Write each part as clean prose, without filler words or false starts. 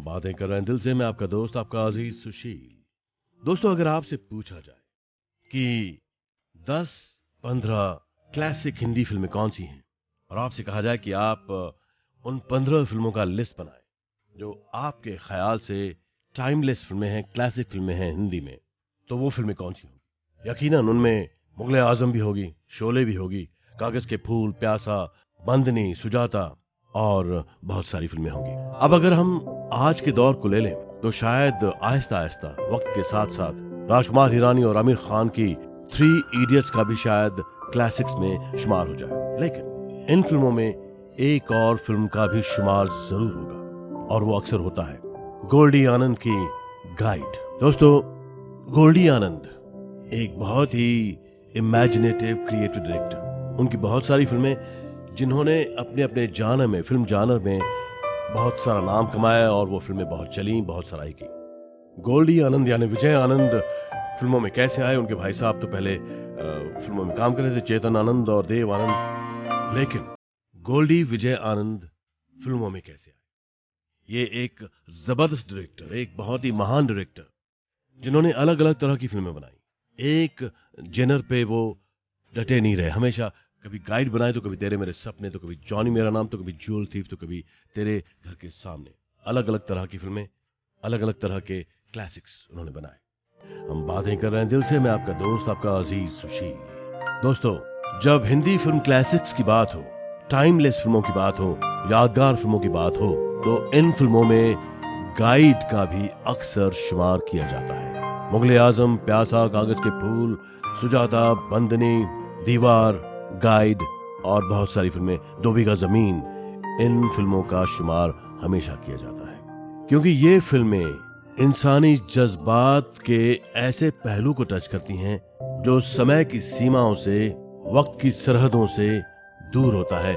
हम बातें कर रहे हैं दिल से। मैं आपका दोस्त, आपका अजीज सुशील। दोस्तों, अगर आपसे पूछा जाए कि 10-15 क्लासिक हिंदी फिल्में कौन सी हैं और आपसे कहा जाए कि आप उन 15 फिल्मों का लिस्ट बनाएं जो आपके ख्याल से टाइमलेस फिल्में हैं, क्लासिक फिल्में हैं हिंदी में, तो वो फिल्में कौन सी होंगी? यकीनन उनमें मुगले आजम भी होगी, शोले भी होगी, कागज के फूल, प्यासा, बंदनी, सुजाता और बहुत सारी फिल्में होंगी। अब अगर हम आज के दौर को ले लें तो शायद आहिस्ता आहिस्ता वक्त के साथ साथ राजकुमार हिरानी और आमिर खान की 3 इडियट्स का भी शायद क्लासिक्स में शुमार हो जाए। लेकिन इन फिल्मों में एक और फिल्म का भी शुमार जरूर होगा और वो अक्सर होता है गोल्डी आनंद की गाइड। दोस्तों, गोल्डी आनंद एक बहुत ही इमेजिनेटिव क्रिएटिव डायरेक्टर। उनकी बहुत सारी फिल्में जिन्होंने अपने अपने जानर में, फिल्म जानर में बहुत सारा नाम कमाया और वो फिल्में बहुत चली, बहुत सराही की। गोल्डी आनंद यानी विजय आनंद फिल्मों में कैसे आए? उनके भाई साहब तो पहले फिल्मों में काम कर रहे थे, चेतन आनंद और देव आनंद। लेकिन गोल्डी विजय आनंद फिल्मों में कैसे आए? ये एक जबरदस्त डायरेक्टर, एक बहुत ही महान डायरेक्टर जिन्होंने अलग अलग तरह की फिल्में बनाई। एक जेनर पे वो डटे नहीं रहे, हमेशा कभी गाइड बनाए तो कभी तेरे मेरे सपने, तो कभी जॉनी मेरा नाम, तो कभी ज्वेल थीफ, तो कभी तेरे घर के सामने। अलग अलग तरह की फिल्में, अलग अलग तरह के क्लासिक्स उन्होंने बनाए। हम बातें कर रहे हैं दिल से। मैं आपका दोस्त, आपका अजीज सुशील। दोस्तों, जब हिंदी फिल्म क्लासिक्स की बात हो, टाइमलेस फिल्मों की बात हो, यादगार फिल्मों की बात हो, तो इन फिल्मों में गाइड का भी अक्सर शुमार किया जाता है। मुगले आजम, प्यासा, कागज के फूल, सुजाता, बंदनी, दीवार, गाइड और बहुत सारी फिल्में, 2 बीघा जमीन, इन फिल्मों का शुमार हमेशा किया जाता है क्योंकि ये फिल्में इंसानी जज्बात के ऐसे पहलू को टच करती हैं जो समय की सीमाओं से, वक्त की सरहदों से दूर होता है।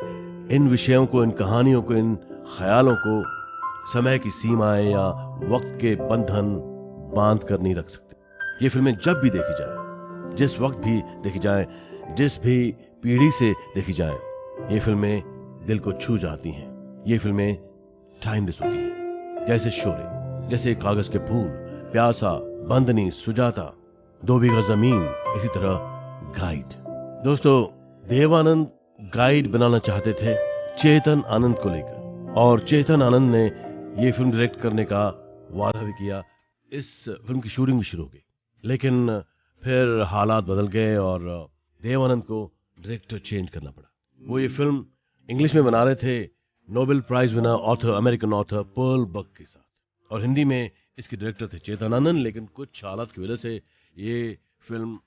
इन विषयों को, इन कहानियों को, इन ख्यालों को समय की सीमाएं या वक्त के बंधन बांध कर नहीं रख सकते। ये फिल्में जब भी देखी जाए, जिस वक्त भी देखी जाए, जिस भी पीढ़ी से देखी जाए, ये फिल्में दिल को छू जाती हैं। ये फिल्में टाइमलेस होती हैं, जैसे शोले, जैसे कागज के फूल, प्यासा, बंदनी, सुजाता, 2 बीघा जमीन, इसी तरह गाइड। दोस्तों, देवानंद गाइड बनाना चाहते थे चेतन आनंद को लेकर, और चेतन आनंद ने ये फिल्म डायरेक्ट करने का वादा भी किया। इस फिल्म की शूटिंग भी शुरू हो गई, लेकिन फिर हालात बदल गए और देवानंद को डायरेक्टर चेंज करना पड़ा। वो ये फिल्म इंग्लिश में बना रहे थे Nobel prize winner author, American author Pearl Buck के साथ, और हिंदी में इसके डायरेक्टर थे चेतन आनंद। लेकिन कुछ हालात की वजह से ये फिल्म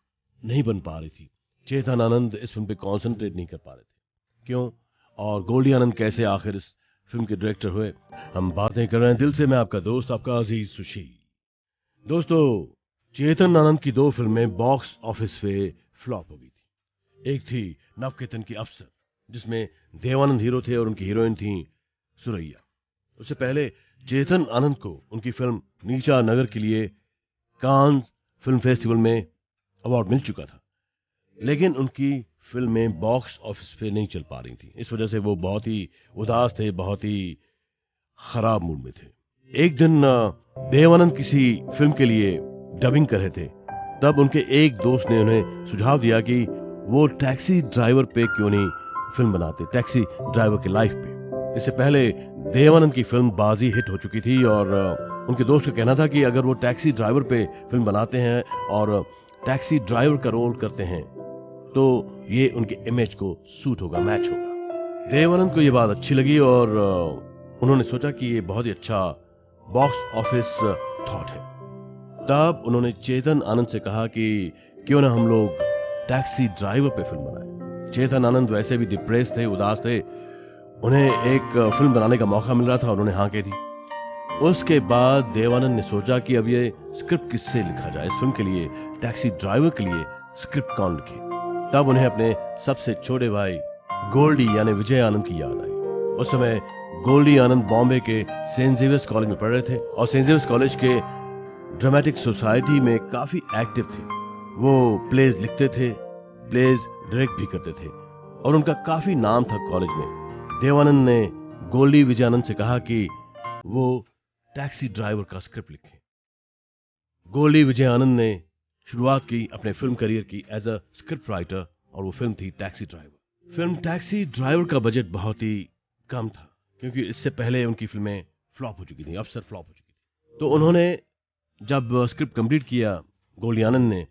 नहीं बन पा रही थी। चेतन आनंद इस फिल्म पे कॉन्सेंट्रेट नहीं कर पा रहे थे। क्यों और गोल्डी आनंद कैसे आखिर इस फिल्म के डायरेक्टर हुए? हम बातें कर रहे हैं दिल से। मैं आपका दोस्त, आपका अजीज सुशील। दोस्तों, चेतन आनंद की 2 फिल्में बॉक्स ऑफिस पे फ्लॉप हो गई थी। एक थी नवकेतन की अफसर, जिसमें देवानंद हीरो थे और उनकी हीरोइन थी सुरैया। उससे पहले चेतन आनंद को उनकी फिल्म नीचा नगर के लिए कान फिल्म फेस्टिवल में अवार्ड मिल चुका था, लेकिन उनकी फिल्में बॉक्स ऑफिस पे नहीं चल पा रही थी। इस वजह से वो बहुत ही उदास थे, बहुत ही खराब मूड में थे। एक दिन देवानंद किसी फिल्म के लिए डबिंग कर रहे थे, तब उनके एक दोस्त ने उन्हें सुझाव दिया कि वो टैक्सी ड्राइवर पे क्यों नहीं फिल्म बनाते, टैक्सी ड्राइवर की लाइफ पे। इससे पहले देवानंद की फिल्म बाजी हिट हो चुकी थी और उनके दोस्त का कहना था कि अगर वो टैक्सी ड्राइवर पे फिल्म बनाते हैं और टैक्सी ड्राइवर का रोल करते हैं तो ये उनके इमेज को सूट होगा, मैच होगा। देवानंद को ये बात अच्छी लगी और उन्होंने सोचा कि ये बहुत ही अच्छा बॉक्स ऑफिस थॉट है। तब उन्होंने चेतन आनंद से कहा कि क्यों ना हम लोग टैक्सी ड्राइवर पे फिल्म बनाएं। चेतन आनंद वैसे भी डिप्रेस थे, उदास थे, उन्हें एक फिल्म बनाने का मौका मिल रहा था और उन्हें हाँ कह दी। उसके बाद देवानंद ने सोचा कि अब ये स्क्रिप्ट किससे लिखा जाए, इस फिल्म के लिए, टैक्सी ड्राइवर के लिए स्क्रिप्ट कौन लिखे। तब उन्हें अपने सबसे छोटे भाई गोल्डी यानी विजय आनंद की याद आई। उस समय गोल्डी आनंद बॉम्बे के सेंट जेवियर्स कॉलेज में पढ़ रहे थे और सेंट जेवियर्स कॉलेज के ड्रामेटिक सोसाइटी में काफी एक्टिव थे। वो प्लेज लिखते थे, प्लेज डायरेक्ट भी करते थे और उनका काफी नाम था कॉलेज में। देवानंद ने गोल्डी विजयानंद से कहा कि वो टैक्सी ड्राइवर का स्क्रिप्ट लिखे। गोल्डी विजय आनंद ने शुरुआत की अपने फिल्म करियर की एज अ स्क्रिप्ट राइटर, और वो फिल्म थी taxi driver. Film taxi driver का बजट बहुत ही कम था, क्योंकि इससे पहले उनकी फिल्में फ्लॉप हो चुकी थी, अक्सर फ्लॉप हो चुकी थी। तो उन्होंने जब स्क्रिप्ट कंप्लीट किया गोल्डी आनंद ने,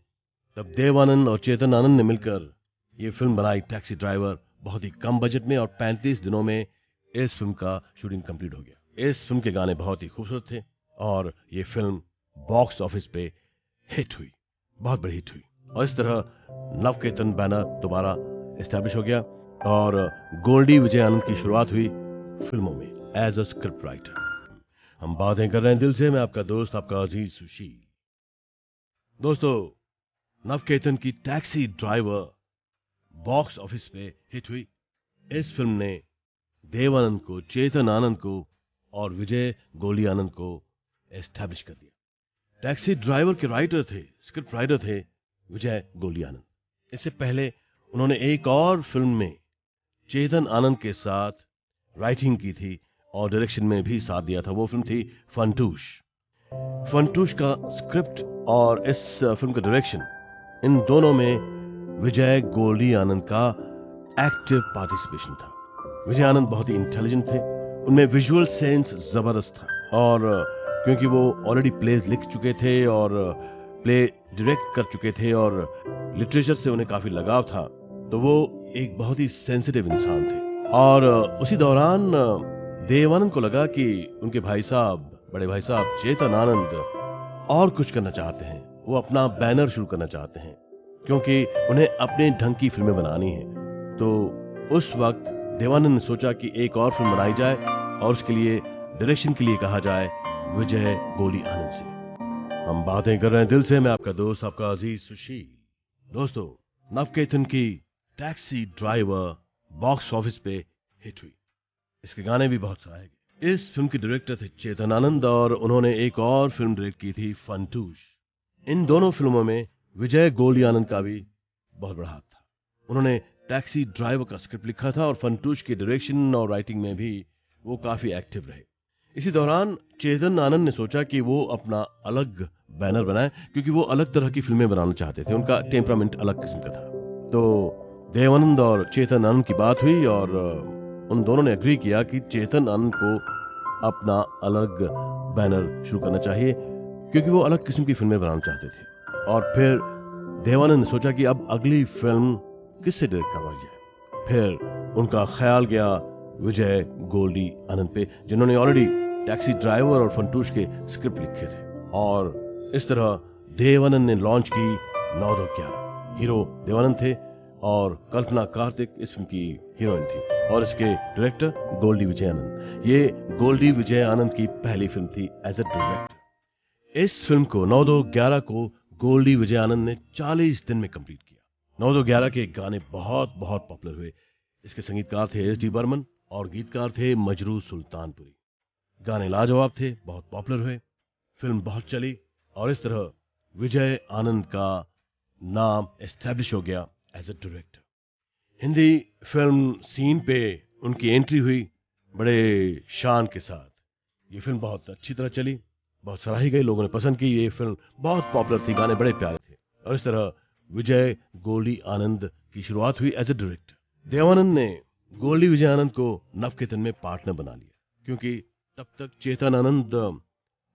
तब देव आनंद और चेतन आनंद ने मिलकर ये फिल्म बनाई टैक्सी ड्राइवर, बहुत ही कम बजट में, और 35 दिनों में इस फिल्म का शूटिंग कंप्लीट हो गया। इस फिल्म के गाने बहुत ही खूबसूरत थे और ये फिल्म बॉक्स ऑफिस पे हिट हुई, बहुत बड़ी हिट हुई, और इस तरह नवकेतन बैनर दोबारा एस्टैब्लिश हो गया और गोल्डी विजय आनंद की शुरुआत हुई फिल्मों में एज अ स्क्रिप्ट राइटर। हम बातें कर रहे हैं दिल से, मैं आपका दोस्त, आपका अजीज सुशील। दोस्तों, नवकेतन की टैक्सी ड्राइवर बॉक्स ऑफिस पे हिट हुई। इस फिल्म ने देव आनंद को, चेतन आनंद को और विजय गोल्डी आनंद को एस्टैब्लिश कर दिया। टैक्सी ड्राइवर के राइटर थे, स्क्रिप्ट राइटर थे विजय गोल्डी आनंद। इससे पहले उन्होंने एक और फिल्म में चेतन आनंद के साथ राइटिंग की थी और डायरेक्शन में भी साथ दिया था। वो फिल्म थी फंटूश। फंटूश का स्क्रिप्ट और इस फिल्म का डायरेक्शन, इन दोनों में विजय गोल्डी आनंद का एक्टिव पार्टिसिपेशन था। विजय आनंद बहुत ही इंटेलिजेंट थे, उनमें विजुअल सेंस जबरदस्त था, और क्योंकि वो ऑलरेडी प्लेज लिख चुके थे और प्ले डायरेक्ट कर चुके थे और लिटरेचर से उन्हें काफी लगाव था, तो वो एक बहुत ही सेंसिटिव इंसान थे। और उसी दौरान देवानंद को लगा कि उनके भाई साहब, बड़े भाई साहब चेतन आनंद और कुछ करना चाहते हैं, वो अपना बैनर शुरू करना चाहते हैं, क्योंकि उन्हें अपने ढंग की फिल्में बनानी है। तो उस वक्त देवानंद ने सोचा कि एक और फिल्म बनाई जाए और उसके लिए डायरेक्शन के लिए कहा जाए विजय गोल्डी आनंद से। हम बातें कर रहे हैं दिल से, मैं आपका दोस्त, आपका अजीज सुशील। दोस्तों, नवकेतन की टैक्सी ड्राइवर बॉक्स ऑफिस पे हिट हुई। इसके गाने भी बहुत सराहे गए। इस फिल्म के डायरेक्टर थे चेतन आनंद और उन्होंने एक और फिल्म डायरेक्ट की थी फंटूश। इन दोनों फिल्मों में विजय गोल्डी आनंद का भी बहुत बड़ा हाथ था। उन्होंने टैक्सी ड्राइवर का स्क्रिप्ट लिखा था और फंटूश की डायरेक्शन और राइटिंग में भी वो काफी एक्टिव रहे। इसी दौरान चेतन आनंद ने सोचा कि वो अपना अलग बैनर बनाए, क्योंकि वो अलग तरह की फिल्में बनाना चाहते थे, उनका टेम्परामेंट अलग किस्म का था। तो देवानंद और चेतन आनंद की बात हुई और उन दोनों ने एग्री किया कि चेतन आनंद को अपना अलग बैनर शुरू करना चाहिए, क्योंकि वो अलग किस्म की फिल्में बनाना चाहते थे। और फिर देवानंद ने सोचा कि अब अगली फिल्म किससे डायरेक्ट करवाई जाए। फिर उनका ख्याल गया विजय गोल्डी आनंद पे, जिन्होंने ऑलरेडी टैक्सी ड्राइवर और फंटूश के स्क्रिप्ट लिखे थे। और इस तरह देवानंद ने लॉन्च की 9-11। हीरो देवानंद थे और कल्पना कार्तिक इस फिल्म की हीरोइन थी, और इसके डायरेक्टर गोल्डी विजय आनंद। ये गोल्डी विजय आनंद की पहली फिल्म थी एज अ डायरेक्टर। इस फिल्म को 9-11 को गोल्डी विजय आनंद ने 40 दिन में कंप्लीट किया। 9-11 के गाने बहुत बहुत पॉपुलर हुए। इसके संगीतकार थे एस.डी. बर्मन और गीतकार थे मजरू सुल्तानपुरी। गाने लाजवाब थे, बहुत पॉपुलर हुए, फिल्म बहुत चली, और इस तरह विजय आनंद का नाम एस्टैब्लिश हो गया as a director. Hindi film scene पे उनकी एंट्री हुई बड़े शान के साथ। ये फिल्म बहुत अच्छी तरह चली, बहुत सराही गई, लोगों ने पसंद की। ये फिल्म बहुत पॉपुलर थी, गाने बड़े प्यारे थे, और इस तरह विजय गोल्डी आनंद की शुरुआत हुई एज अ डायरेक्टर। देवानंद ने गोल्डी विजय आनंद को नवकेतन में पार्टनर बना लिया, क्योंकि तब तक चेतन आनंद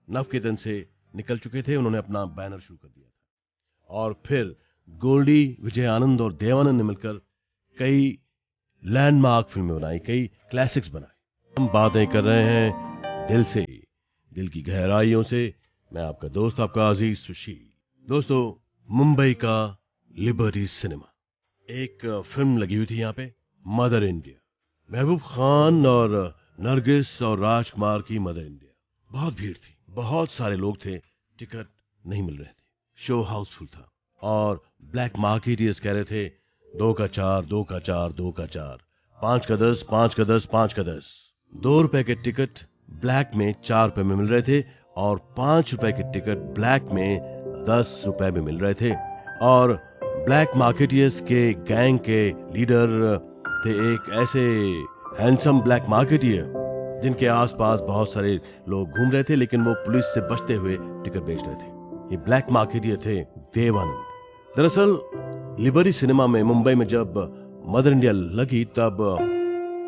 नवकेतन से निकल चुके थे, उन्होंने अपना बैनर शुरू कर दिया था। और फिर गोल्डी विजय आनंद और देवानंद ने मिलकर कई लैंडमार्क फिल्में बनाई, कई क्लासिक्स बनाए। हम बातें कर रहे हैं दिल से, दिल की गहराइयों से, मैं आपका दोस्त, आपका अजीज सुशील। दोस्तों, मुंबई का लिबर्टी सिनेमा, एक फिल्म लगी हुई थी यहाँ पे, मदर इंडिया। महबूब खान और नरगिस और राजकुमार की मदर इंडिया। बहुत भीड़ थी, बहुत सारे लोग थे, टिकट नहीं मिल रहे थे, शो हाउसफुल था, और ब्लैक मार्केटियर्स कह रहे थे 2 का 4, 2 का 4, 2 का 4, 5 का 10, 5 का 10, 5 का 10। 2 रुपए के टिकट ब्लैक में 4 रुपए में मिल रहे थे, और 5 रुपए के टिकट ब्लैक में 10 रुपए में मिल रहे थे। और ब्लैक मार्केटियर्स के गैंग के लीडर थे एक ऐसे हैंडसम ब्लैक मार्केटियर जिनके आसपास बहुत सारे लोग घूम रहे थे, लेकिन वो पुलिस से बचते हुए टिकट बेच रहे थे। ये ब्लैक मार्केटियर थे देवानंद। दरअसल लिबरी सिनेमा में मुंबई में जब मदर इंडिया लगी, तब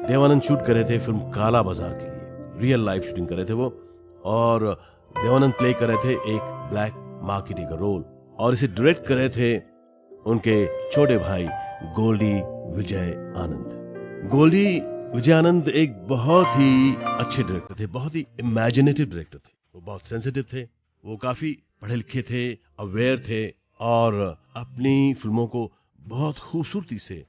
देवानंद शूट कर रहे थे फिल्म काला बाजार के लिए। रियल लाइफ शूटिंग कर रहे थे वो, और देवानंद प्ले कर रहे थे एक ब्लैक मार्केटियर का रोल, और इसे डायरेक्ट कर रहे थे उनके छोटे भाई गोल्डी विजय आनंद। गोल्डी विजय आनंद एक बहुत ही अच्छे डायरेक्टर थे, बहुत ही इमेजिनेटिव डायरेक्टर थे। वो बहुत सेंसिटिव थे, वो काफी पढ़े लिखे थे, अवेयर थे, और अपनी फिल्मों को बहुत खूबसूरती से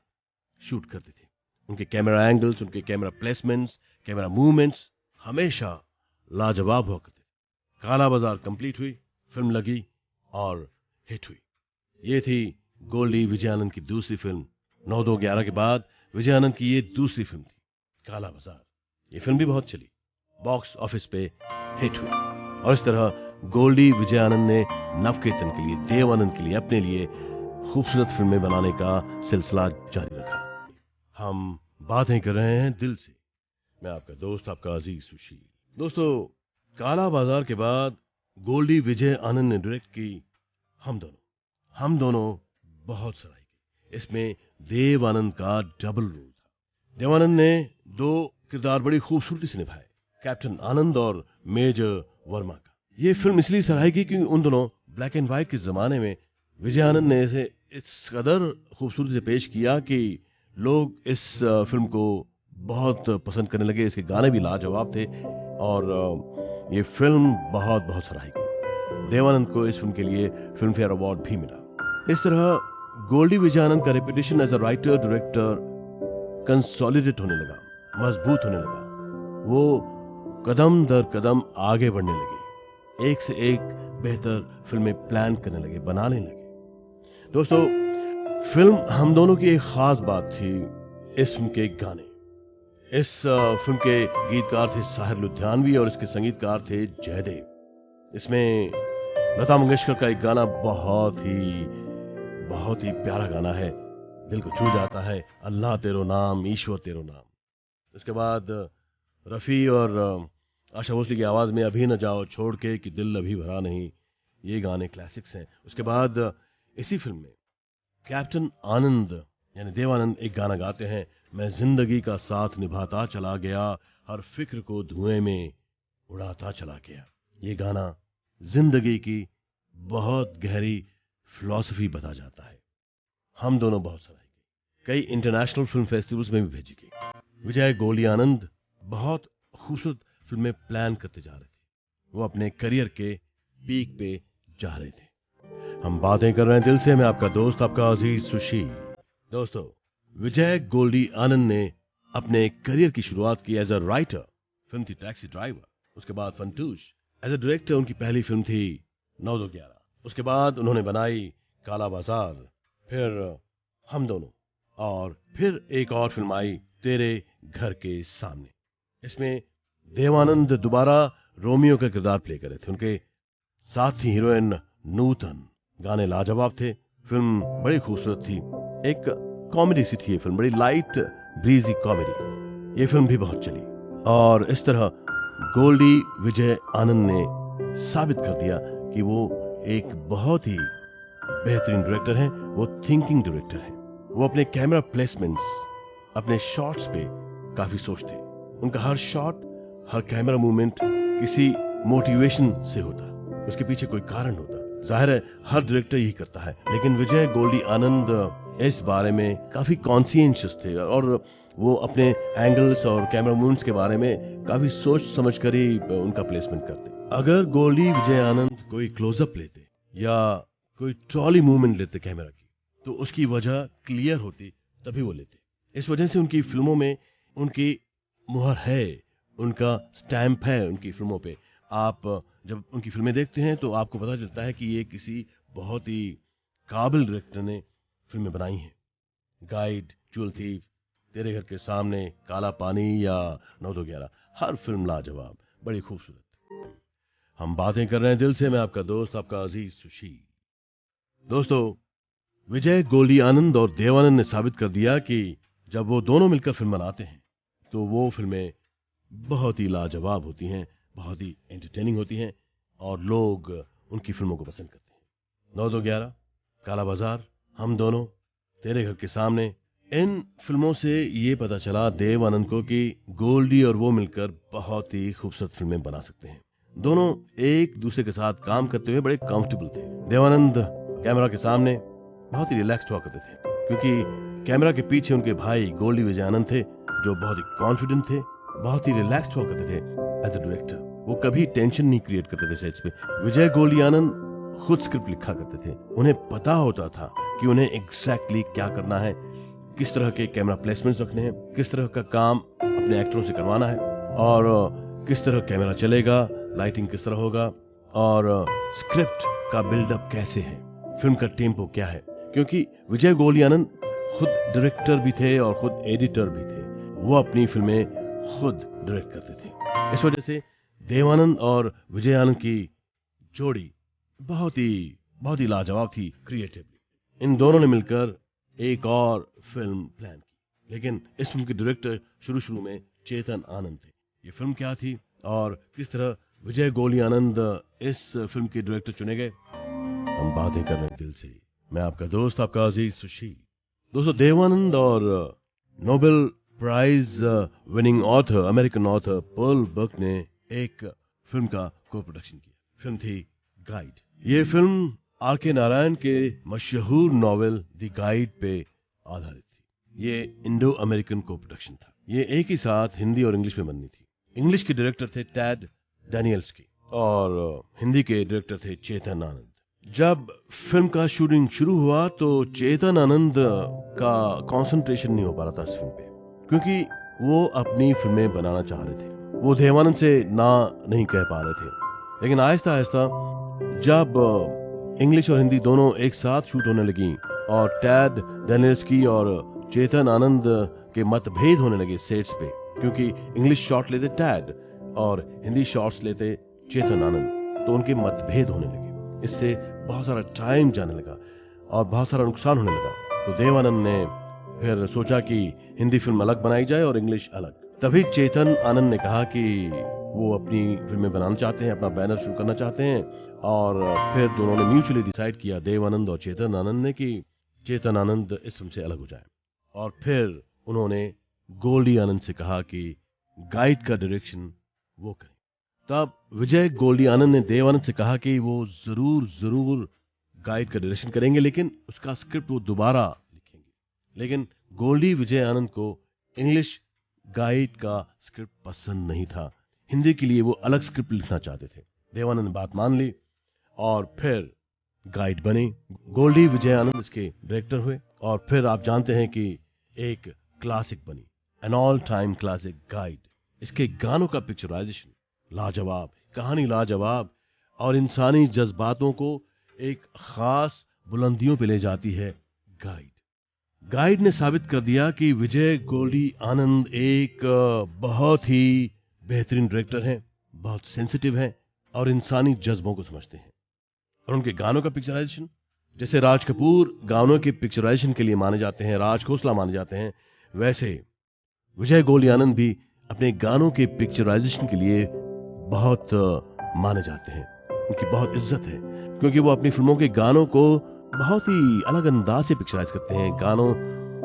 शूट करते थे। उनके कैमरा एंगल्स, उनके कैमरा प्लेसमेंट्स, कैमरा मूवमेंट्स हमेशा लाजवाब हुआ करते थे। काला बाजार कंप्लीट हुई, फिल्म लगी और हिट हुई। ये थी गोल्डी विजय आनंद की दूसरी फिल्म। 9-2-11 के बाद विजय आनंद की ये दूसरी फिल्म थी, काला बाजार। ये फिल्म भी बहुत चली, बॉक्स ऑफिस पे हिट हुई, और इस तरह गोल्डी विजय आनंद ने नवकेतन के लिए, देवानंद के लिए, अपने लिए खूबसूरत फिल्में बनाने का सिलसिला जारी रखा। हम बातें कर रहे हैं दिल से। मैं आपका दोस्त, आपका अजीज सुशील। दोस्तों, काला बाजार के बाद गोल्डी विजय आनंद ने डायरेक्ट की हम दोनों बहुत सराही की। इसमें देव आनंद का डबल रोल था। देवानंद ने दो किरदार बड़ी खूबसूरती से निभाए, कैप्टन आनंद और मेजर वर्मा का। ये फिल्म इसलिए सराही की क्योंकि उन दोनों ब्लैक एंड व्हाइट के जमाने में विजय आनंद ने इसे इस कदर खूबसूरती से पेश किया कि लोग इस फिल्म को बहुत पसंद करने लगे। इसके गाने भी लाजवाब थे, और ये फिल्म बहुत बहुत सराही गई। देवानंद को इस फिल्म के लिए फिल्म फेयर अवार्ड भी मिला। इस तरह गोल्डी विजय आनंद का reputation as a writer director consolidate होने लगा, मजबूत होने लगा। वो कदम दर कदम आगे बढ़ने लगे, एक से एक बेहतर फिल्में प्लान करने लगे, बनाने लगे। दोस्तों, फिल्म हम दोनों की एक खास बात थी इस फिल्म के गाने। इस फिल्म के गीतकार थे साहिर लुधियानवी, और इसके संगीतकार थे जयदेव। इसमें लता मंगेशकर का एक गाना बहुत ही प्यारा गाना है, दिल को छू जाता है, अल्लाह तेरो नाम, ईश्वर तेरो नाम। उसके बाद रफी और आशा भोसले की आवाज में अभी न जाओ छोड़ के कि दिल अभी भरा नहीं, ये गाने क्लासिक्स हैं। उसके बाद इसी फिल्म में कैप्टन आनंद यानी देवानंद एक गाना गाते हैं, मैं जिंदगी का साथ निभाता चला गया, हर फिक्र को धुएं में उड़ाता चला गया। ये गाना जिंदगी की बहुत गहरी फिलॉसफी बता जाता है। हम दोनों बहुत सराही गई, कई इंटरनेशनल फिल्म फेस्टिवल्स में भी भेजी गई। विजय गोल्डी आनंद बहुत खूबसूरत फिल्में प्लान करते जा रहे थे, वो अपने करियर के पीक पे जा रहे थे। हम बातें कर रहे हैं दिल से। मैं आपका दोस्त, आपका अजीज सुशील। दोस्तों, विजय गोल्डी आनंद ने अपने करियर की शुरुआत की एज अ राइटर, फिल्म थी टैक्सी ड्राइवर। उसके बाद फंटूश। एज अ डायरेक्टर उनकी पहली फिल्म थी 9-2-11। उसके बाद उन्होंने बनाई काला बाजार, फिर हम दोनों, और फिर एक और फिल्म आई तेरे घर के सामने। इसमें देवानंद दोबारा रोमियो का किरदार प्ले कर रहे थे। उनके साथ थी हीरोइन नूतन। गाने लाजवाब थे, फिल्म बड़ी खूबसूरत थी, एक कॉमेडी सी थी ये फिल्म, बड़ी लाइट ब्रीजी कॉमेडी। ये फिल्म भी बहुत चली, और इस तरह गोल्डी विजय आनंद ने साबित कर दिया कि वो एक बहुत ही बेहतरीन डायरेक्टर हैं, वो थिंकिंग डायरेक्टर हैं। वो अपने कैमरा प्लेसमेंट्स, अपने शॉट्स पे काफी सोचते। उनका हर शॉट, हर कैमरा मूवमेंट किसी मोटिवेशन से होता, उसके पीछे कोई कारण होता। जाहिर है हर डायरेक्टर यही करता है, लेकिन विजय गोल्डी आनंद इस बारे में काफी कॉन्शियस थे, और वो अपने एंगल्स और कैमरा मूवमेंट्स के बारे में काफी सोच समझ कर ही उनका प्लेसमेंट करते। अगर गोल्डी विजय आनंद कोई क्लोजअप लेते या कोई ट्रॉली मूवमेंट लेते कैमरा की, तो उसकी वजह क्लियर होती, तभी वो लेते। इस वजह से उनकी फिल्मों में उनकी मुहर है, उनका स्टैंप है उनकी फिल्मों पे। आप जब उनकी फिल्में देखते हैं तो आपको पता चलता है कि ये किसी बहुत ही काबिल डायरेक्टर ने फिल्में बनाई हैं। गाइड, ज्वेल थीफ, तेरे घर के सामने, काला पानी या 9-2-11, हर फिल्म लाजवाब, बड़ी खूबसूरत। हम बातें कर रहे हैं दिल से। मैं आपका दोस्त, आपका अजीज सुशील। दोस्तों, विजय गोल्डी आनंद और देवानंद ने साबित कर दिया कि जब वो दोनों मिलकर फिल्म बनाते हैं तो वो फिल्में बहुत ही लाजवाब होती हैं, बहुत ही एंटरटेनिंग होती हैं और लोग उनकी फिल्मों को पसंद करते हैं। 9-2-11, काला बाजार, हम दोनों, तेरे घर के सामने, इन फिल्मों से ये पता चला देव आनंद को कि गोल्डी और वो मिलकर बहुत ही खूबसूरत फिल्में बना सकते हैं। दोनों एक दूसरे के साथ काम करते हुए बड़े कंफर्टेबल थे। देवानंद कैमरा के सामने बहुत ही रिलैक्स्ड हुआ करते थे, क्योंकि कैमरा के पीछे उनके भाई गोल्डी विजय आनंद थे, जो बहुत ही कॉन्फिडेंट थे, बहुत ही रिलैक्स्ड हुआ करते थे एज अ डायरेक्टर। वो कभी टेंशन नहीं क्रिएट करते थे सेट्स पे। विजय गोल्डी आनंद खुद स्क्रिप्ट लिखा करते थे। उन्हें पता होता था कि उन्हें एग्जैक्टली क्या करना है, किस तरह के कैमरा प्लेसमेंट्स रखने हैं, किस तरह का काम अपने एक्टरों से करवाना है और किस तरह कैमरा चलेगा, लाइटिंग किस तरह होगा और स्क्रिप्ट का बिल्डअप कैसे है, फिल्म का टेम्पो क्या है। क्योंकि विजय गोल्डी आनंद खुद डायरेक्टर भी थे और खुद एडिटर भी थे। वो अपनी फिल्में खुद डायरेक्ट करते थे। इस वजह से देवानंद और विजय आनंद की जोड़ी बहुत ही लाजवाब थी क्रिएटिवली। इन दोनों ने मिलकर एक और फिल्म प्लान की, लेकिन इस फिल्म के डायरेक्टर शुरू में चेतन आनंद थे। ये फिल्म क्या थी और किस तरह विजय गोल्डी आनंद इस फिल्म के डायरेक्टर चुने गए, हम बातें कर रहे हैं दिल से। मैं आपका दोस्त, आपका अजीज सुशील। दोस्तों, देवानंद और Nobel prize winning author, American author Pearl Buck ने एक फिल्म का को प्रोडक्शन किया। फिल्म थी गाइड। ये फिल्म आर के नारायण के मशहूर नॉवेल द गाइड पे आधारित थी। ये इंडो अमेरिकन को प्रोडक्शन था। ये एक ही साथ हिंदी और इंग्लिश में बननी थी। इंग्लिश के डायरेक्टर थे टैड डैनियल्स और हिंदी के डायरेक्टर थे चेतन आनंद। जब फिल्म का शूटिंग शुरू हुआ तो चेतन आनंद का कंसंट्रेशन नहीं हो पा रहा था इस फिल्म पे, क्योंकि वो अपनी फिल्में बनाना चाह रहे थे। वो देवानंद से ना नहीं कह पा रहे थे। लेकिन आहिस्ता आहिस्ता जब इंग्लिश और हिंदी दोनों एक साथ शूट होने लगी और टैड डैनियल्सकी और चेतन आनंद के मतभेद होने लगे सेट्स पे, क्योंकि इंग्लिश शॉट लेते टैड और हिंदी शॉट्स लेते चेतन आनंद, तो उनके मतभेद होने लगे। इससे बहुत सारा टाइम जाने लगा और बहुत सारा नुकसान होने लगा। तो देवानंद ने फिर सोचा कि हिंदी फिल्म अलग बनाई जाए और इंग्लिश अलग। तभी चेतन आनंद ने कहा कि वो अपनी फिल्में बनाना चाहते हैं, अपना बैनर शुरू करना चाहते हैं। और फिर दोनों ने म्यूचुअली डिसाइड किया, देवानंद और चेतन आनंद ने, कि चेतन आनंद इस फिल्म से अलग हो जाए। और फिर उन्होंने गोल्डी आनंद से कहा कि गाइड का डायरेक्शन वो करें। तब विजय गोल्डी आनंद ने देवानंद से कहा कि वो जरूर गाइड का डायरेक्शन करेंगे, लेकिन उसका स्क्रिप्ट वो दोबारा लिखेंगे। लेकिन गोल्डी विजय आनंद को इंग्लिश गाइड का स्क्रिप्ट पसंद नहीं था। हिंदी के लिए वो अलग स्क्रिप्ट लिखना चाहते थे। देवानंद ने बात मान ली और फिर गाइड बने। गोल्डी विजय आनंद इसके डायरेक्टर हुए और फिर आप जानते हैं कि एक क्लासिक बनी, an all time classic Guide. इसके गानों का पिक्चराइजेशन लाजवाब, कहानी लाजवाब और इंसानी जज्बातों को एक खास बुलंदियों पे ले जाती है। गाइड ने साबित कर दिया कि विजय गोल्डी आनंद एक बहुत ही बेहतरीन डायरेक्टर हैं, बहुत सेंसिटिव हैं और इंसानी जज्बों को समझते हैं। और उनके गानों का पिक्चराइजेशन, जैसे राज कपूर गानों के पिक्चराइजेशन के लिए माने जाते हैं, राज खोसला माने जाते हैं, वैसे विजय गोल्डी आनंद भी अपने गानों के पिक्चराइजेशन के लिए बहुत माने जाते हैं। उनकी बहुत इज्जत है, क्योंकि वो अपनी फिल्मों के गानों को बहुत ही अलग अंदाज से पिक्चराइज करते हैं। गानों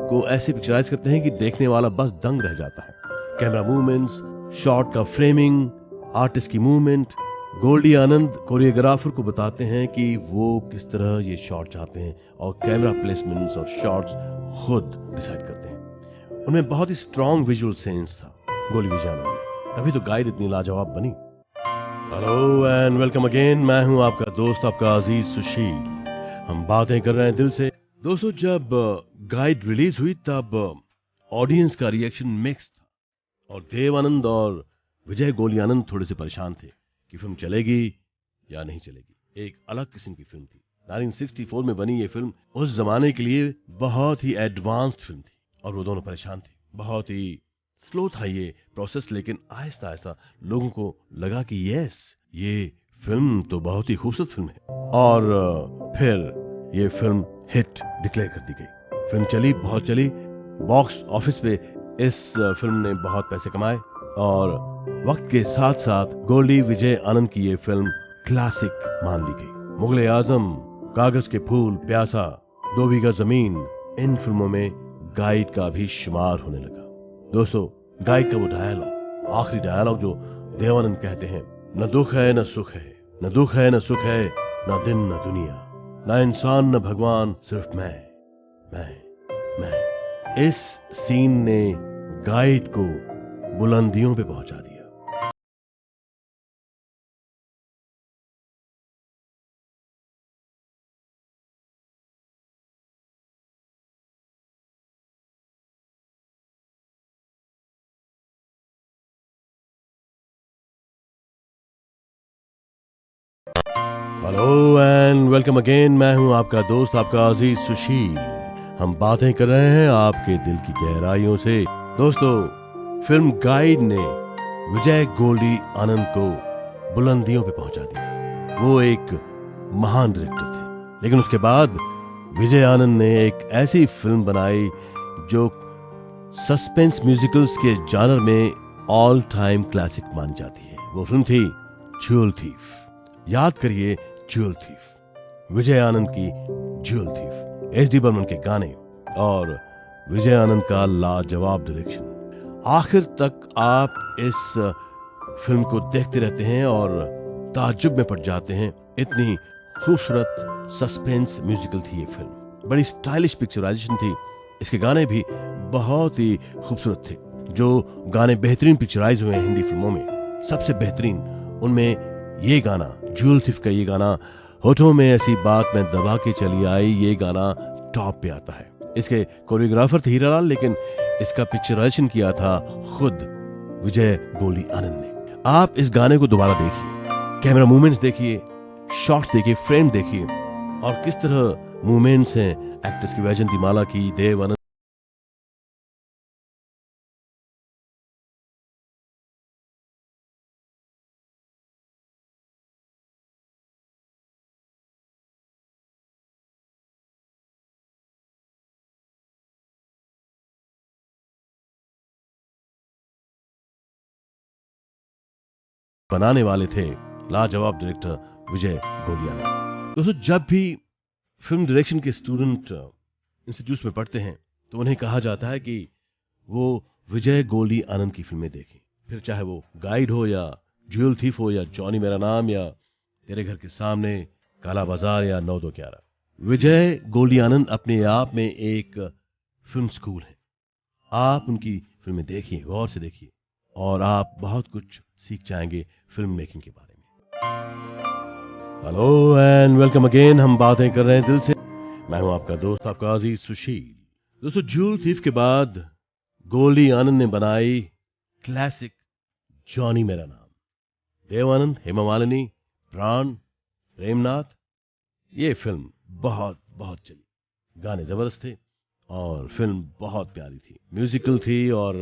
को ऐसे पिक्चराइज करते हैं कि देखने वाला बस दंग रह जाता है। कैमरा मूवमेंट्स, शॉट का फ्रेमिंग, आर्टिस्ट की मूवमेंट, गोल्डी आनंद कोरियोग्राफर को बताते हैं कि वो किस तरह ये शॉट चाहते हैं और कैमरा प्लेसमेंट्स और शॉट्स खुद डिसाइड करते हैं। उनमें बहुत ही स्ट्रॉन्ग विजुअल सेंस था गोल्डी विजय आनंद में, तभी तो गाइड इतनी लाजवाब बनी। हेलो एंड वेलकम अगेन, मैं हूं आपका दोस्त, आपका अजीज सुशील। हम बातें कर रहे हैं दिल से। दोस्तों, जब गाइड रिलीज हुई तब ऑडियंस का रिएक्शन मिक्स था और देवानंद और विजय गोल्डी आनंद थोड़े से परेशान थे कि फिल्म चलेगी या नहीं चलेगी। एक अलग किस्म की फिल्म थी। 1964 में बनी ये फिल्म उस जमाने के लिए बहुत ही एडवांस्ड फिल्म थी और वो दोनों परेशान थे। बहुत ही स्लो था ये प्रोसेस, लेकिन आहिस्ता आहिस्ता लोगों को लगा कि यस, ये फिल्म तो बहुत ही खूबसूरत फिल्म है। और फिर ये फिल्म हिट डिक्लेयर कर दी गई। फिल्म चली, बहुत चली। बॉक्स ऑफिस पे इस फिल्म ने बहुत पैसे कमाए और वक्त के साथ साथ गोल्डी विजय आनंद की ये फिल्म क्लासिक मान ली गई। मुगले आजम, कागज के फूल, प्यासा, 2 बीघा जमीन, इन फिल्मों में गाइड का भी शुमार होने लगा। दोस्तों, गाइड का वो डायलॉग, आखिरी डायलॉग जो देवानंद कहते हैं, न दुख है न सुख है, न दुख है न सुख है, न दिन न दुनिया, न इंसान न भगवान, सिर्फ मैं। इस सीन ने गाइड को बुलंदियों पे पहुंचा दिया। Hello and welcome again. मैं हूं आपका दोस्त, आपका अजीज सुशील। हम बातें कर रहे हैं आपके दिल की गहराइयों से। दोस्तों, फिल्म गाइड ने विजय गोल्डी आनंद को बुलंदियों पे पहुंचा दिया। वो एक महान डायरेक्टर थे, लेकिन उसके बाद विजय आनंद ने एक ऐसी फिल्म बनाई जो सस्पेंस म्यूजिकल्स के जानर में ऑल टाइम क्लासिक मानी जाती है। वो फिल्म थी ज्वेल थीफ। याद करिए, ज्वेल थीफ, विजय आनंद की ज्वेल थीफ। एच डी बर्मन के गाने और विजय आनंद का लाजवाब डायरेक्शन। आखिर तक आप इस फिल्म को देखते रहते हैं और ताज्जुब में पड़ जाते हैं। इतनी खूबसूरत सस्पेंस म्यूजिकल थी ये फिल्म। बड़ी स्टाइलिश पिक्चराइजेशन थी। इसके गाने भी बहुत ही खूबसूरत थे। जो गाने बेहतरीन पिक्चराइज हुए हैं हिंदी फिल्मों में, सबसे बेहतरीन उनमें ये गाना, ज्वेल थीफ का ये गाना, होठों में ऐसी बात मैं दबा के चली आई, ये गाना टॉप पे आता है। इसके कोरियोग्राफर थे हीरालाल, लेकिन इसका पिक्चराइजेशन किया था खुद विजय गोल्डी आनंद ने। आप इस गाने को दोबारा देखिए, कैमरा मूवमेंट्स देखिए, शॉट्स देखिए, फ्रेम देखिए, और किस तरह मूवमेंट्स हैं एक्टर्स की, वैजयंती माला की, देव आनंद बनाने वाले थे लाजवाब डायरेक्टर विजय गोल्डी आनंद। दोस्तों, जब भी फिल्म डायरेक्शन के स्टूडेंट इंस्टीट्यूट में पढ़ते हैं तो उन्हें कहा जाता है कि वो विजय गोल्डी आनंद की फिल्में देखें। फिर चाहे वो गाइड हो या ज्वेल थीफ हो या जॉनी मेरा नाम या तेरे घर के सामने, काला बाजार या 9-2-11। विजय गोल्डी आनंद अपने आप में एक फिल्म स्कूल है। आप उनकी फिल्में देखिए, गौर से देखिए, और आप बहुत कुछ सीख जाएंगे फिल्म मेकिंग के बारे में। Hello and welcome again. हम बातें कर रहे हैं दिल से। मैं हूं आपका दोस्त, आपका अजीज सुशील। दोस्तों, ज्वेल थीफ के बाद गोल्डी आनंद ने बनाई क्लासिक जॉनी मेरा नाम। देव आनंद, हेमा मालिनी, प्राण, प्रेमनाथ। ये फिल्म बहुत बहुत चली, गाने जबरदस्त थे और फिल्म बहुत प्यारी थी, म्यूजिकल थी और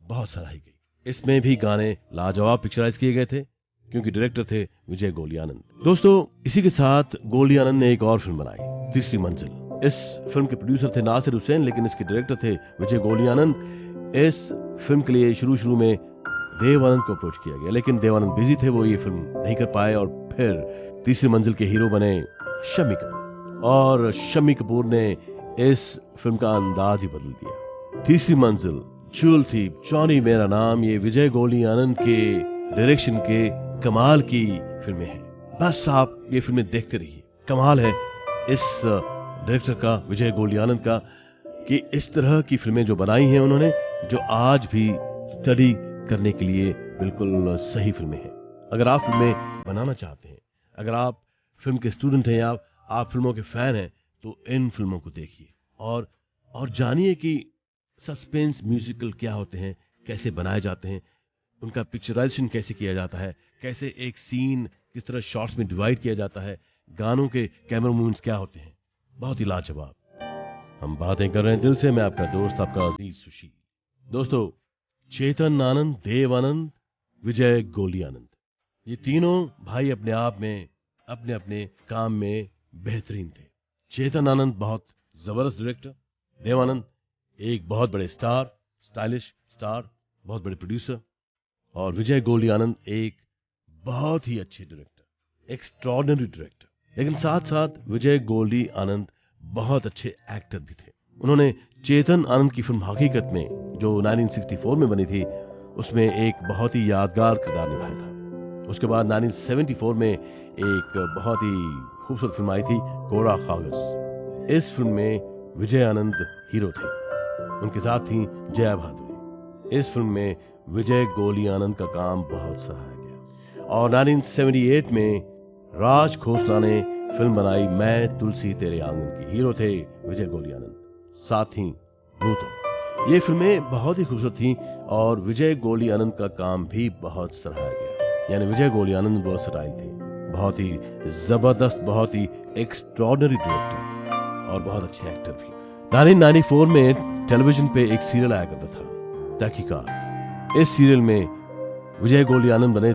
बहुत सराही गई। इसमें भी गाने लाजवाब पिक्चराइज किए गए थे क्योंकि डायरेक्टर थे विजय गोल्डी आनंद। दोस्तों, इसी के साथ गोल्डी आनंद ने एक और फिल्म बनाई, तीसरी मंजिल। इस फिल्म के प्रोड्यूसर थे नासिर हुसैन, लेकिन इसके डायरेक्टर थे विजय गोल्डी आनंद। इस फिल्म के लिए शुरू में देव आनंद को अप्रोच किया गया, लेकिन देव आनंद बिजी थे, वो ये फिल्म नहीं कर पाए और फिर तीसरी मंजिल के हीरो बने शम्मी कपूर। और शम्मी कपूर ने इस फिल्म का अंदाज ही बदल दिया। तीसरी मंजिल, ज्वेल थीफ, जॉनी मेरा नाम, ये विजय गोल्डी आनंद के डायरेक्शन के कमाल की फिल्में हैं। बस आप ये फिल्में देखते रहिए। कमाल है इस डायरेक्टर का, विजय गोल्डी आनंद का, कि इस तरह की फिल्में जो बनाई हैं उन्होंने, जो आज भी स्टडी करने के लिए बिल्कुल सही फिल्में हैं। अगर आप फिल्में बनाना चाहते हैं, अगर आप फिल्म के स्टूडेंट हैं या आप फिल्मों के फैन हैं, तो इन फिल्मों को देखिए और जानिए कि सस्पेंस म्यूजिकल क्या होते हैं, कैसे बनाए जाते हैं, उनका पिक्चराइजेशन कैसे किया जाता है, कैसे एक सीन किस तरह शॉट्स में डिवाइड किया जाता है, गानों के कैमरा मूवमेंट्स क्या होते हैं। बहुत ही लाजवाब। हम बातें कर रहे हैं दिल से। मैं आपका दोस्त, आपका अजीज सुशील। दोस्तों, चेतन आनंद, देव आनंद, विजय गोल्डी आनंद, ये तीनों भाई अपने आप में, अपने अपने काम में बेहतरीन थे। चेतन आनंद बहुत जबरदस्त डायरेक्टर, देव आनंद एक बहुत बड़े स्टार, स्टाइलिश स्टार, बहुत बड़े प्रोड्यूसर, और विजय गोली आनंद एक बहुत ही अच्छे डायरेक्टर, एक्स्ट्रॉर्डिनरी डायरेक्टर, लेकिन साथ साथ विजय गोली आनंद बहुत अच्छे एक्टर भी थे। उन्होंने चेतन आनंद की फिल्म हकीकत में, जो 1964 में बनी थी, उसमें एक बहुत ही यादगार किरदार निभाया था। उसके बाद 1974 में एक बहुत ही खूबसूरत फिल्म आई थी, कोरा कागज। इस फिल्म में विजय आनंद हीरो थे, उनके साथ थी जया भादुरी। इस फिल्म में विजय गोली आनंद का काम बहुत सराहा गया। और 1978 में राज खोसला ने फिल्म बनाई मैं तुलसी तेरे आंगन की। हीरो थे विजय गोली आनंद, साथ ही भूतो। ये फिल्में बहुत ही खूबसूरत थीं और विजय गोली आनंद का काम भी बहुत सराहा गया। यानी विजय गोली आनंद वर्सटाइल थे, बहुत ही जबरदस्त, बहुत ही एक्स्ट्रॉर्डिनरी डायरेक्टर और बहुत अच्छे एक्टर भी। 1994 में टेलीविजन पे एक सीरियल आया करता था, तहकीकात। इस सीरियल में विजय गोली आनंद बने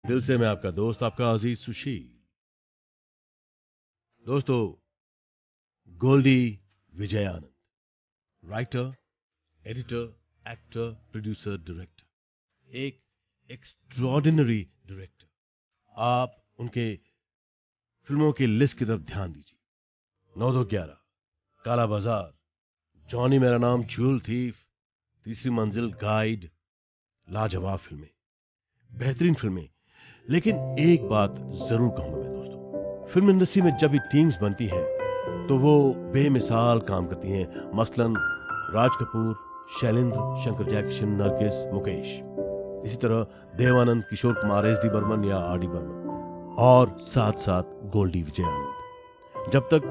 दिल से मैं आपका दोस्त, आपका अजीज सुशील। दोस्तों, Goldie Vijay Anand, writer, editor, actor, producer, director, एक एक्स्ट्रॉर्डिनरी डायरेक्टर। आप उनके फिल्मों की लिस्ट की तरफ ध्यान दीजिए। 9-2-11, काला बाजार, जॉनी मेरा नाम, ज्वेल थीफ, तीसरी मंजिल, गाइड, लाजवाब फिल्में, बेहतरीन फिल्में। लेकिन एक बात जरूर कहूंगा मैं दोस्तों, फिल्म इंडस्ट्री में जब भी टीम्स बनती हैं तो वो बेमिसाल काम करती हैं। मसलन राज कपूर, शैलेंद्र, शंकर जयकिशन, नरगिस, मुकेश। इसी तरह देवानंद, किशोर कुमार, एस डी बर्मन या आर डी बर्मन, और साथ साथ गोल्डी विजय आनंद। जब तक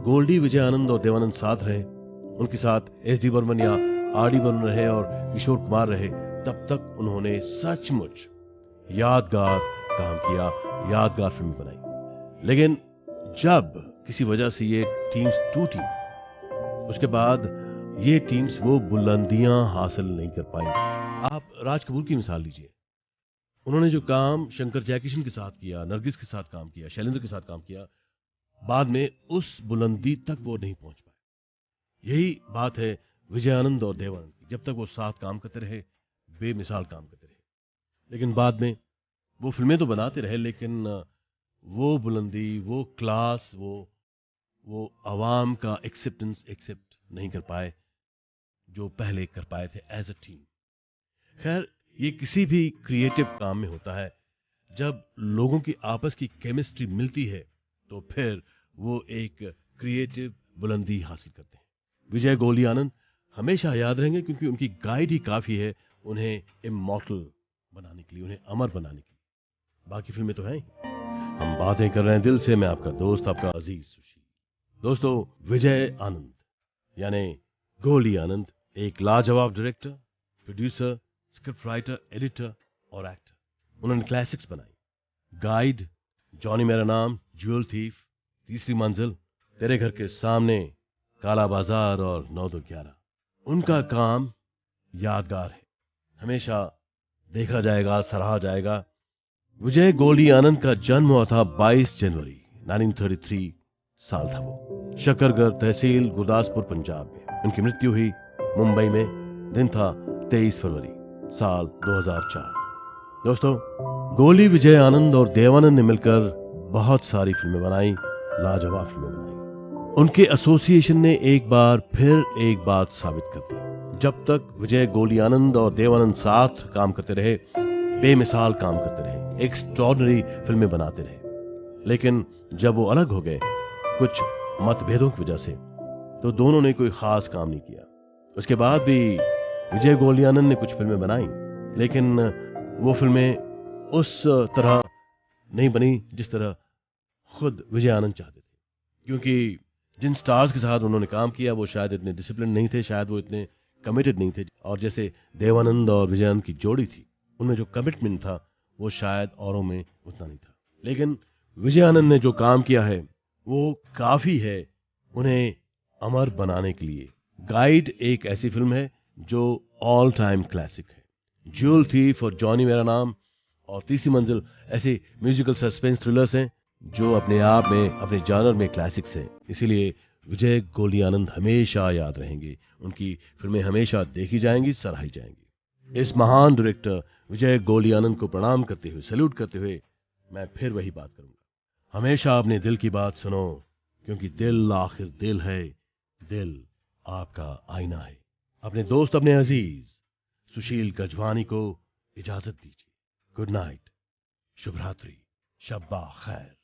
गोल्डी विजय आनंद और देवानंद साथ रहे, उनके साथ एस डी बर्मन या आर डी बर्मन रहे और किशोर कुमार रहे, तब तक उन्होंने सचमुच यादगार काम किया, यादगार फिल्म बनाई। लेकिन जब किसी वजह से ये टीम्स टूटी, उसके बाद ये टीम्स वो बुलंदियां हासिल नहीं कर पाई। आप राज कपूर की मिसाल लीजिए। उन्होंने जो काम शंकर जयकिशन के साथ किया, नरगिस के साथ काम किया, शैलेंद्र के साथ काम किया, बाद में उस बुलंदी तक वो नहीं पहुंच पाए। यही बात है विजय आनंद और देवानंद की। जब तक वो साथ काम करते रहे, बेमिसाल काम करते रहे, लेकिन बाद में वो फिल्में तो बनाते रहे, लेकिन वो बुलंदी, वो क्लास, वो आवाम का एक्सेप्ट नहीं कर पाए जो पहले कर पाए थे एज अ टीम। खैर, ये किसी भी क्रिएटिव काम में होता है। जब लोगों की आपस की केमिस्ट्री मिलती है तो फिर वो एक क्रिएटिव बुलंदी हासिल करते हैं। विजय गोली आनंद हमेशा याद रहेंगे, क्योंकि उनकी गाइड ही काफी है उन्हें इमॉर्टल बनाने के लिए, उन्हें अमर बनाने के लिए। बाकी फिल्में तो हैं। हम बातें कर रहे हैं दिल से, मैं आपका दोस्त, आपका अजीज सुशील। दोस्तों, विजय आनंद यानी गोली आनंद एक लाजवाब director, producer, script writer, editor और एक्टर। उन्होंने क्लासिक्स बनाई, गाइड, जॉनी मेरा नाम, ज्वेल थीफ, तीसरी मंजिल, तेरे घर के सामने, काला बाजार और 9-2-11। उनका काम यादगार है, हमेशा देखा जाएगा, सराहा जाएगा। विजय गोली आनंद का जन्म हुआ था 22 जनवरी 1933 साल था वो, शकरगढ़ तहसील, गुरदासपुर, पंजाब में। उनकी मृत्यु हुई मुंबई में, दिन था 23 फरवरी साल 2004। दोस्तों, गोली विजय आनंद और देवानंद ने मिलकर बहुत सारी फिल्में बनाई, लाजवाब फिल्में बनाई। उनके एसोसिएशन ने एक बार फिर एक बात साबित कर दी। जब तक विजय गोली आनंद और देवानंद साथ काम करते रहे, बेमिसाल काम करते रहे, एक्स्ट्रॉर्डिनरी फिल्में बनाते रहे। लेकिन जब वो अलग हो गए कुछ मतभेदों की वजह से, तो दोनों ने कोई खास काम नहीं किया। उसके बाद भी विजय गोली आनंद ने कुछ फिल्में बनाई, लेकिन वो फिल्में उस तरह नहीं बनी जिस तरह खुद विजय आनंद चाहते थे। क्योंकि जिन स्टार्स के साथ उन्होंने काम किया वो शायद इतने डिसिप्लिन नहीं थे, शायद वो इतने कमिटेड नहीं थे। और जैसे देवानंद और विजय आनंद की जोड़ी थी, उनमें जो कमिटमेंट था वो शायद औरों में उतना नहीं था। लेकिन विजय आनंद ने जो काम किया है वो काफी है उन्हें अमर बनाने के लिए। गाइड एक ऐसी फिल्म है जो ऑल टाइम क्लासिक है। ज्वेल थीफ और जॉनी मेरा नाम और तीसरी मंजिल ऐसे म्यूजिकल सस्पेंस थ्रिलर्स हैं जो अपने आप में, अपने जॉनर में क्लासिक्स हैं। इसीलिए विजय गोल्डी आनंद हमेशा याद रहेंगे, उनकी फिल्में हमेशा देखी जाएंगी, सराही जाएंगी। इस महान डायरेक्टर विजय गोल्डी आनंद को प्रणाम करते हुए, सैल्यूट करते हुए मैं फिर वही बात करूंगा, हमेशा अपने दिल की बात सुनो, क्योंकि दिल आखिर दिल है, दिल आपका आईना है। अपने दोस्त, अपने अजीज सुशील गजवानी को इजाजत दीजिए। गुड नाइट, शुभ रात्रि, शब्बा खैर।